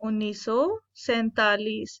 1947।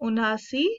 79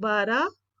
12,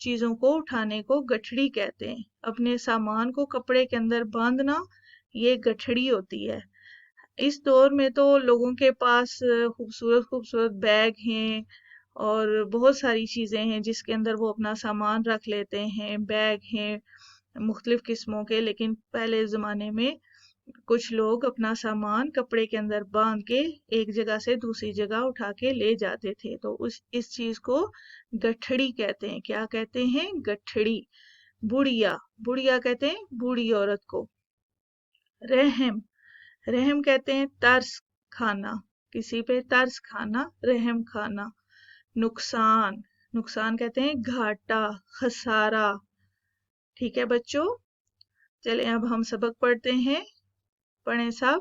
چیزوں کو اٹھانے کو گٹھڑی کہتے ہیں. اپنے سامان کو کپڑے کے اندر باندھنا یہ گٹھڑی ہوتی ہے. اس دور میں تو لوگوں کے پاس خوبصورت خوبصورت بیگ ہیں اور بہت ساری چیزیں ہیں جس کے اندر وہ اپنا سامان رکھ لیتے ہیں. بیگ ہیں مختلف قسموں کے، لیکن پہلے زمانے میں کچھ لوگ اپنا سامان کپڑے کے اندر باندھ کے ایک جگہ سے دوسری جگہ اٹھا کے لے جاتے تھے. تو اس چیز کو گٹھڑی کہتے ہیں. کیا کہتے ہیں؟ گٹھڑی. بڑھیا، بڑھیا کہتے ہیں بوڑھی عورت کو. رحم، رحم کہتے ہیں ترس کھانا، کسی پہ ترس کھانا، رحم کھانا. نقصان، نقصان کہتے ہیں گھاٹا، خسارہ. ٹھیک ہے بچوں، چلیں اب ہم سبق پڑھتے ہیں. پڑھیں سب.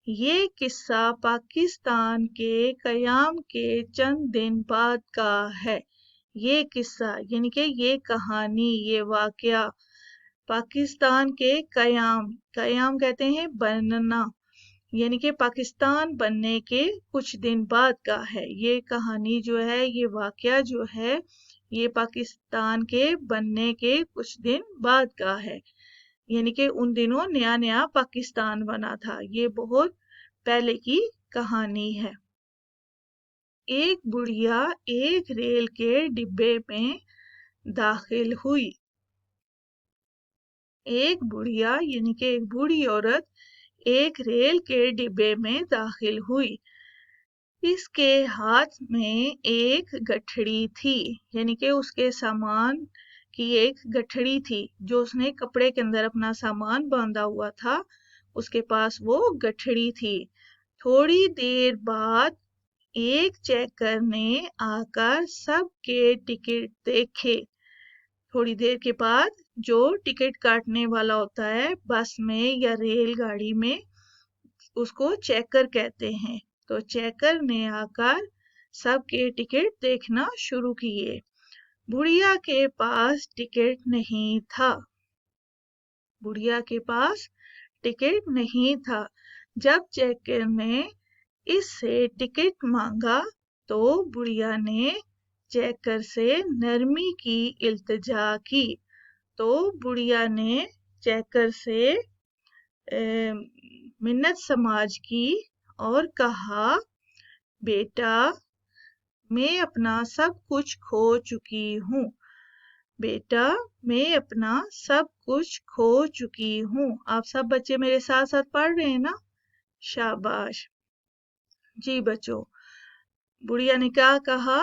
یہ قصہ پاکستان کے قیام کے چند دن بعد کا ہے. یہ قصہ یعنی کہ یہ کہانی، یہ واقعہ پاکستان کے قیام، قیام کہتے ہیں بننا، یعنی کہ پاکستان بننے کے کچھ دن بعد کا ہے. یہ کہانی جو ہے، یہ واقعہ جو ہے، یہ پاکستان کے بننے کے کچھ دن بعد کا ہے. یعنی کہ ان دنوں نیا نیا پاکستان بنا تھا. یہ بہت پہلے کی کہانی ہے. ایک بڑھیا ایک ریل کے ڈبے میں داخل ہوئی. ایک بڑھیا یعنی کہ ایک بوڑھی عورت ایک ریل کے ڈبے میں داخل ہوئی. اس کے ہاتھ میں ایک گٹھڑی تھی، یعنی کہ اس کے سامان کی ایک گٹھڑی تھی جو اس نے کپڑے کے اندر اپنا سامان باندھا ہوا تھا. اس کے پاس وہ گٹھڑی تھی. تھوڑی دیر بعد ایک چیکر نے آ کر سب کے ٹکٹ دیکھے. تھوڑی دیر کے بعد جو ٹکٹ کاٹنے والا ہوتا ہے بس میں یا ریل گاڑی میں، اس کو چیکر کہتے ہیں. تو چیکر نے آ کر سب کے ٹکٹ دیکھنا شروع کیے. بڑھیا کے پاس ٹکٹ نہیں تھا. بڑھیا کے پاس ٹکٹ نہیں تھا. جب چیکر نے اس سے ٹکٹ مانگا تو بڑھیا نے چیکر سے نرمی کی التجا کی. تو بڑھیا نے چیکر سے منت سماج کی اور کہا، بیٹا میں اپنا سب کچھ کھو چکی ہوں. بیٹا میں اپنا سب کچھ کھو چکی ہوں. آپ سب بچے میرے ساتھ ساتھ پڑھ رہے ہیں نا؟ شاباش. جی بچوں، بڑھیا نے کیا کہا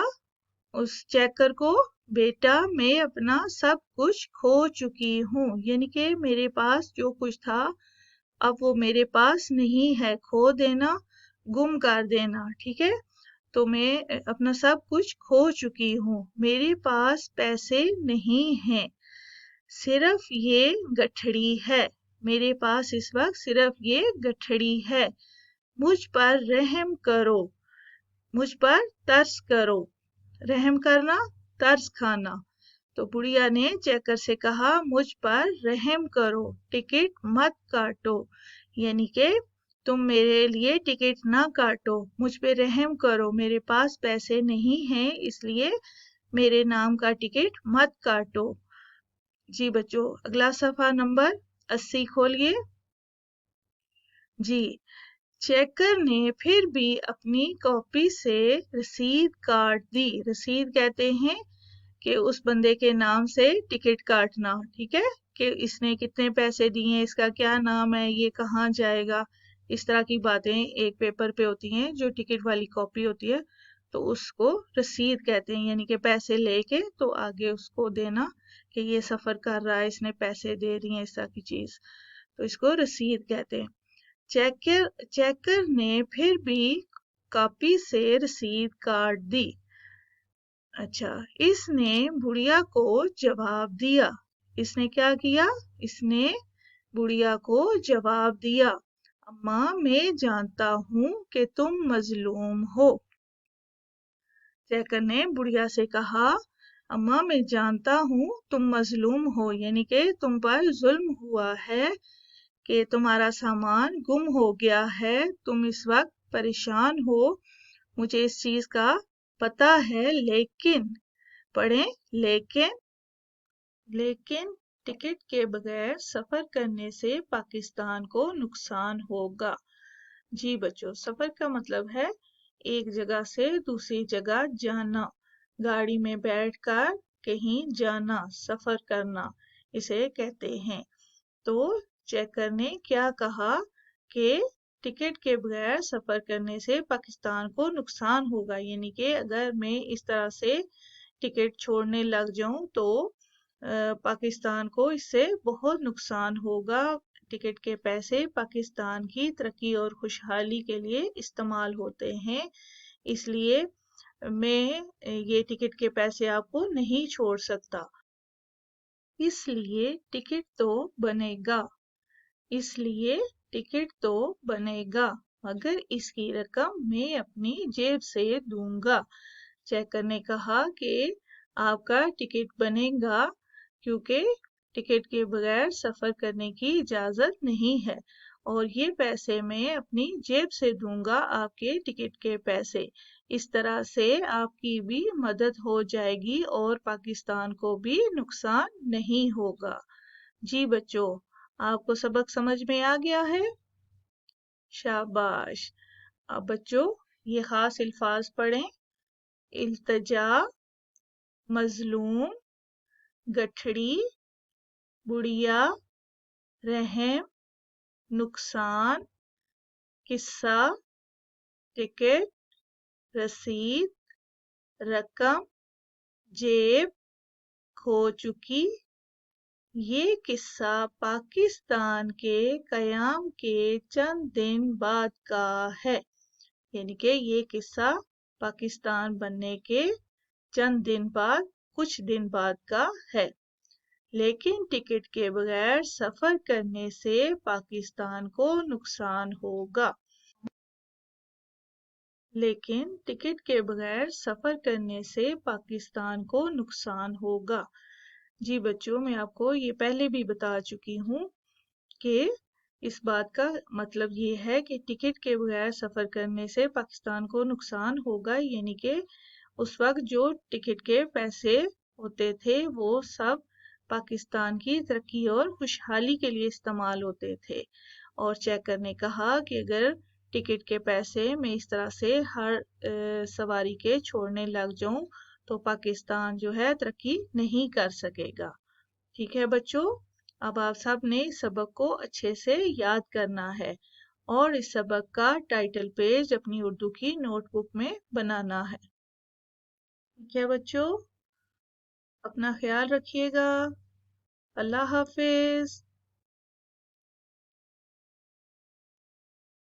اس چیکر کو؟ بیٹا میں اپنا سب کچھ کھو چکی ہوں. یعنی کہ میرے پاس جو کچھ تھا اب وہ میرے پاس نہیں ہے. کھو دینا، گم کر دینا. ٹھیک ہے، تو میں اپنا سب کچھ کھو چکی ہوں. میرے پاس پیسے نہیں ہیں، صرف یہ گٹھڑی ہے. میرے پاس اس وقت صرف یہ گٹھڑی ہے. مجھ پر رحم کرو، مجھ پر ترس کرو. رحم کرنا، ترس کھانا. تو بڑھیا نے چیکر سے کہا، مجھ پر رحم کرو، ٹکٹ مت کاٹو. یعنی کہ تم میرے لیے ٹکٹ نہ کاٹو، مجھ پہ رحم کرو. میرے پاس پیسے نہیں ہیں اس لیے میرے نام کا ٹکٹ مت کاٹو. جی بچوں، اگلا صفحہ نمبر 80 کھولیے. جی، چیکر نے پھر بھی اپنی کاپی سے رسید کاٹ دی. رسید کہتے ہیں کہ اس بندے کے نام سے ٹکٹ کاٹنا. ٹھیک ہے، کہ اس نے کتنے پیسے دیے، اس کا کیا نام ہے، یہ کہاں جائے گا. اس طرح کی باتیں ایک پیپر پہ ہوتی ہیں جو ٹکٹ والی کاپی ہوتی ہے، تو اس کو رسید کہتے ہیں. یعنی کہ پیسے لے کے تو آگے اس کو دینا کہ یہ سفر کر رہا ہے، اس نے پیسے دے دیے، اس طرح کی چیز، تو اس کو رسید کہتے ہیں. چیکر نے پھر بھی کاپی سے رسید کاٹ دی. اچھا، اس نے بڑھیا کو جواب دیا. اس نے کیا کیا؟ اس نے بڑھیا کو جواب دیا، اماں میں جانتا ہوں کہ تم مظلوم ہو. چیکر نے بڑھیا سے کہا، اماں میں جانتا ہوں تم مظلوم ہو، یعنی کہ تم پر ظلم ہوا ہے کہ تمہارا سامان گم ہو گیا ہے. تم اس وقت پریشان ہو، مجھے اس چیز کا پتا ہے، لیکن پڑھیں، لیکن لیکن ٹکٹ کے بغیر سفر کرنے سے پاکستان کو نقصان ہوگا۔ جی بچوں، سفر کا مطلب ہے ایک جگہ سے دوسری جگہ جانا، گاڑی میں بیٹھ کر کہیں جانا، سفر کرنا اسے کہتے ہیں۔ تو چیکر نے کیا کہا کہ ٹکٹ کے بغیر سفر کرنے سے پاکستان کو نقصان ہوگا، یعنی کہ اگر میں اس طرح سے ٹکٹ چھوڑنے لگ جاؤں تو پاکستان کو اس سے بہت نقصان ہوگا۔ ٹکٹ کے پیسے پاکستان کی ترقی اور خوشحالی کے لیے استعمال ہوتے ہیں، اس لیے میں یہ ٹکٹ کے پیسے آپ کو نہیں چھوڑ سکتا۔ اس لیے ٹکٹ تو بنے گا، اس لیے ٹکٹ تو بنے گا، مگر اس کی رقم میں اپنی جیب سے دوں گا۔ چیکر نے کہا کہ آپ کا ٹکٹ بنے گا کیونکہ ٹکٹ کے بغیر سفر کرنے کی اجازت نہیں ہے، اور یہ پیسے میں اپنی جیب سے دوں گا، آپ کے ٹکٹ کے پیسے۔ اس طرح سے آپ کی بھی مدد ہو جائے گی اور پاکستان کو بھی نقصان نہیں ہوگا۔ جی بچوں، آپ کو سبق سمجھ میں آ گیا ہے؟ شاباش۔ اب بچوں یہ خاص الفاظ پڑھیں: التجا، مظلوم، گٹھڑی، بڑیا، رحم، نقصان، قصہ، ٹکٹ، رسید، رقم، جیب، کھو چکی۔ یہ قصہ پاکستان کے قیام کے چند دن بعد کا ہے، یعنی کہ یہ قصہ پاکستان بننے کے چند دن بعد، کچھ دن بعد کا ہے۔ لیکن ٹکٹ کے بغیر سفر کرنے سے پاکستان کو نقصان ہوگا۔ لیکن ٹکٹ کے بغیر سفر کرنے سے پاکستان کو نقصان ہوگا۔ جی بچوں، میں آپ کو یہ پہلے بھی بتا چکی ہوں کہ اس بات کا مطلب یہ ہے کہ ٹکٹ کے بغیر سفر کرنے سے پاکستان کو نقصان ہوگا، یعنی کہ اس وقت جو ٹکٹ کے پیسے ہوتے تھے وہ سب پاکستان کی ترقی اور خوشحالی کے لیے استعمال ہوتے تھے۔ اور چیکر نے کہا کہ اگر ٹکٹ کے پیسے میں اس طرح سے ہر سواری کے چھوڑنے لگ جاؤں تو پاکستان جو ہے ترقی نہیں کر سکے گا۔ ٹھیک ہے بچوں، اب آپ سب نے اس سبق کو اچھے سے یاد کرنا ہے اور اس سبق کا ٹائٹل پیج اپنی اردو کی نوٹ بک میں بنانا ہے۔ ٹھیک ہے بچوں، اپنا خیال رکھیے گا۔ اللہ حافظ۔